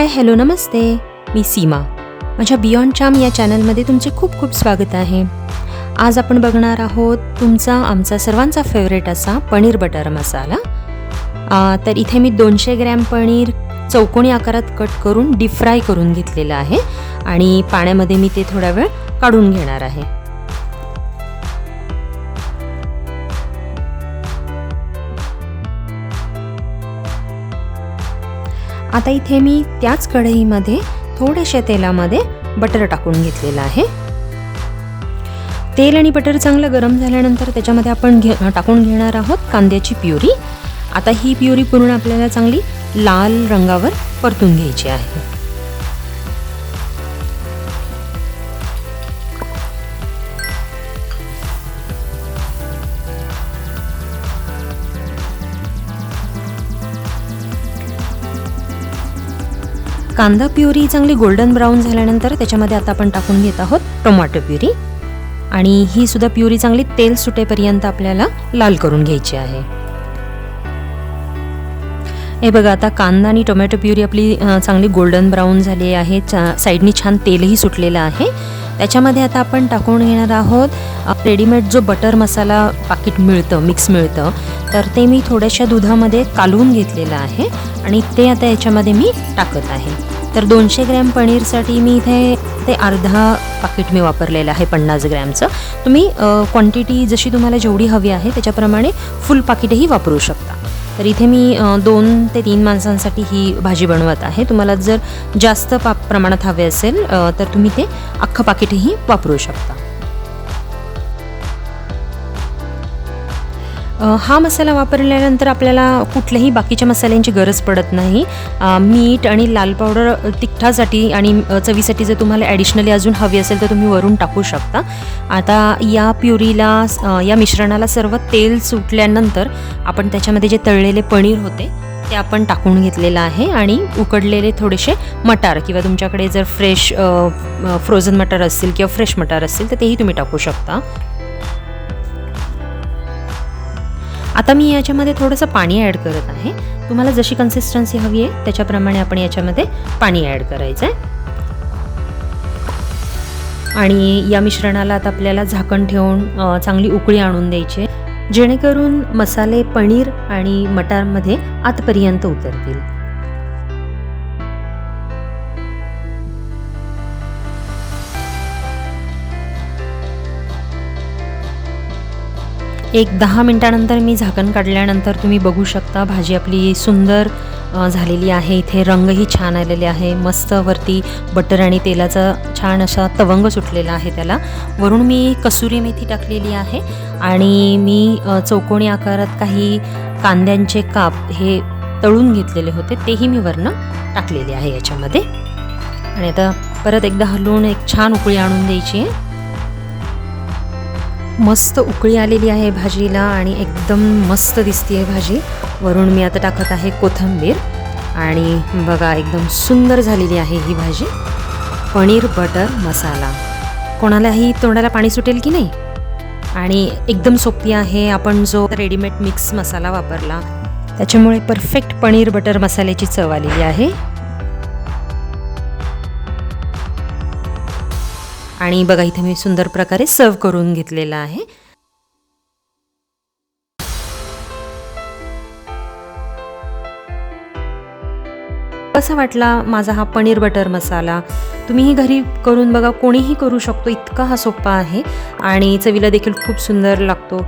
Hi hello नमस्ते, मी सीमा. माझ्या beyond चाम या चॅनलमध्ये तुमचे खूप खूप स्वागत आहे. आज आपण बघणार आहोत तुमचा आमचा सर्वांचा फेवरेट असा पनीर बटर मसाला. तर इथे मी 200 ग्रॅम पनीर चौकोनी आकारात कट करून डीप फ्राय करून घेतलेलं आहे आणि पाण्यामध्ये मी ते थोडा वेळ काढून घेणार आहे. आता इथे मी त्याच कढईमध्ये थोड्याशा तेलामध्ये बटर टाकून घेतलेलं आहे. तेल आणि बटर चांगलं गरम झाल्यानंतर त्याच्यामध्ये आपण टाकून घेणार आहोत कांद्याची प्युरी. आता ही प्युरी पूर्ण आपल्याला चांगली लाल रंगावर परतून घ्यायची आहे. कांदा प्युरी चांगली गोल्डन ब्राऊन झाल्यानंतर त्याच्यामध्ये आता आपण टाकून घेत आहोत टोमॅटो प्युरी आणि ही सुद्धा प्युरी चांगली तेल सुटेपर्यंत आपल्याला लाल करून घ्यायची आहे. हे बघा, आता कांदा आणि टोमॅटो प्युरी आपली चांगली गोल्डन ब्राऊन झाली आहे. साईडनी छान तेलही सुटलेलं आहे. त्याच्यामध्ये आता आपण टाकून घेणार आहोत रेडीमेड जो बटर मसाला पाकिट मिळतं, मिक्स मिळतं, तर ते मी थोड्याशा दुधामध्ये कालवून घेतलेलं आहे आणि ते आता याच्यामध्ये मी टाकत आहे. तर 200 ग्रॅम पनीरसाठी मी इथे ते अर्धा पाकिट मी वापरलेलं आहे 50 ग्रॅमचं. तुम्ही क्वांटिटी जशी तुम्हाला जेवढी हवी आहे त्याच्याप्रमाणे फुल पाकिटही वापरू शकता. तर इथे मी 2 ते 3 माणसांसाठी ही भाजी बनवत आहे. तुम्हाला जर जास्त प्रमाणात हवे असेल तर तुम्ही ते अख्खं पाकिटही वापरू शकता. हा मसाला वापरल्यानंतर आपल्याला कुठल्याही बाकीच्या मसाल्यांची गरज पडत नाही. मीठ आणि लाल पावडर तिखटासाठी आणि चवीसाठी जर तुम्हाला ॲडिशनली अजून हवी असेल तर तुम्ही वरून टाकू शकता. आता या प्युरीला, या मिश्रणाला सर्व तेल सुटल्यानंतर आपण त्याच्यामध्ये जे तळलेले पनीर होते ते आपण टाकून घेतलेलं आहे आणि उकडलेले थोडेसे मटार किंवा तुमच्याकडे जर फ्रेश फ्रोझन मटार असतील किंवा फ्रेश मटार असतील तर तेही तुम्ही टाकू शकता. आता मी याच्यामध्ये थोडंसं पाणी ॲड करत आहे. तुम्हाला जशी कन्सिस्टन्सी हवी आहे त्याच्याप्रमाणे आपण याच्यामध्ये पाणी ॲड करायचं आहे आणि या मिश्रणाला आता आपल्याला झाकण ठेवून चांगली उकळी आणून द्यायची जेणेकरून मसाले पनीर आणि मटारमध्ये आतपर्यंत उतरतील. एक 10 मिनिटानंतर मी झाकण काढल्यानंतर तुम्ही बघू शकता भाजी आपली सुंदर झालेली आहे. इथे रंगही छान आलेले आहे. मस्त वरती बटर आणि तेलाचा छान असा तवंग सुटलेला आहे त्याला. वरून मी कसुरी मेथी टाकलेली आहे आणि मी चौकोनी आकारात काही कांद्यांचे काप हे तळून घेतलेले होते तेही मी वरनं टाकलेले आहे याच्यामध्ये. आणि आता परत एकदा हलवून एक छान उकळी आणून द्यायची आहे. मस्त उकळी आलेली आहे भाजीला आणि एकदम मस्त दिसते भाजी. वरून मी आता टाकत आहे कोथिंबीर आणि बघा एकदम सुंदर झालेली आहे ही भाजी. पनीर बटर मसाला कोणालाही तोंडाला पाणी सुटेल की नाही. आणि एकदम सोपी आहे. आपण जो रेडीमेड मिक्स मसाला वापरला त्याच्यामुळे परफेक्ट पनीर बटर मसाल्याची चव आलेली आहे. आणि बघा इथे मी सुंदर प्रकारे सर्व करून घेतलेला आहे. कसा वाटला माझा हा पनीर बटर मसाला? तुम्हीही घरी करून बघा. कोणीही करू शकतो. इतका हा सोपा आहे आणि चवीला देखील खूप सुंदर लागतो.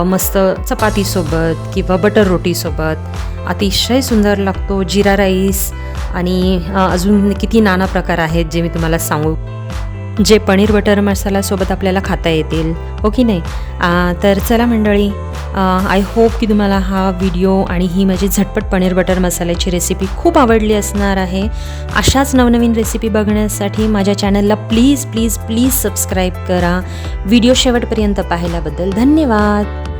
मस्त चपातीसोबत किंवा बटर रोटीसोबत अतिशय सुंदर लागतो. जिरा राईस आणि अजून किती नाना प्रकार आहेत जे मी तुम्हाला सांगू, जे पनीर बटर मसाल्यासोबत आपल्याला खाता येतील, हो की नाही. तर चला मंडळी, आय होप की तुम्हाला हा व्हिडिओ आणि ही माझी झटपट पनीर बटर मसाल्याची रेसिपी खूप आवडली असणार आहे. अशाच नवनवीन रेसिपी बघण्यासाठी माझ्या चॅनलला प्लीज प्लीज प्लीज सबस्क्राईब करा. व्हिडिओ शेवटपर्यंत पाहिल्याबद्दल धन्यवाद.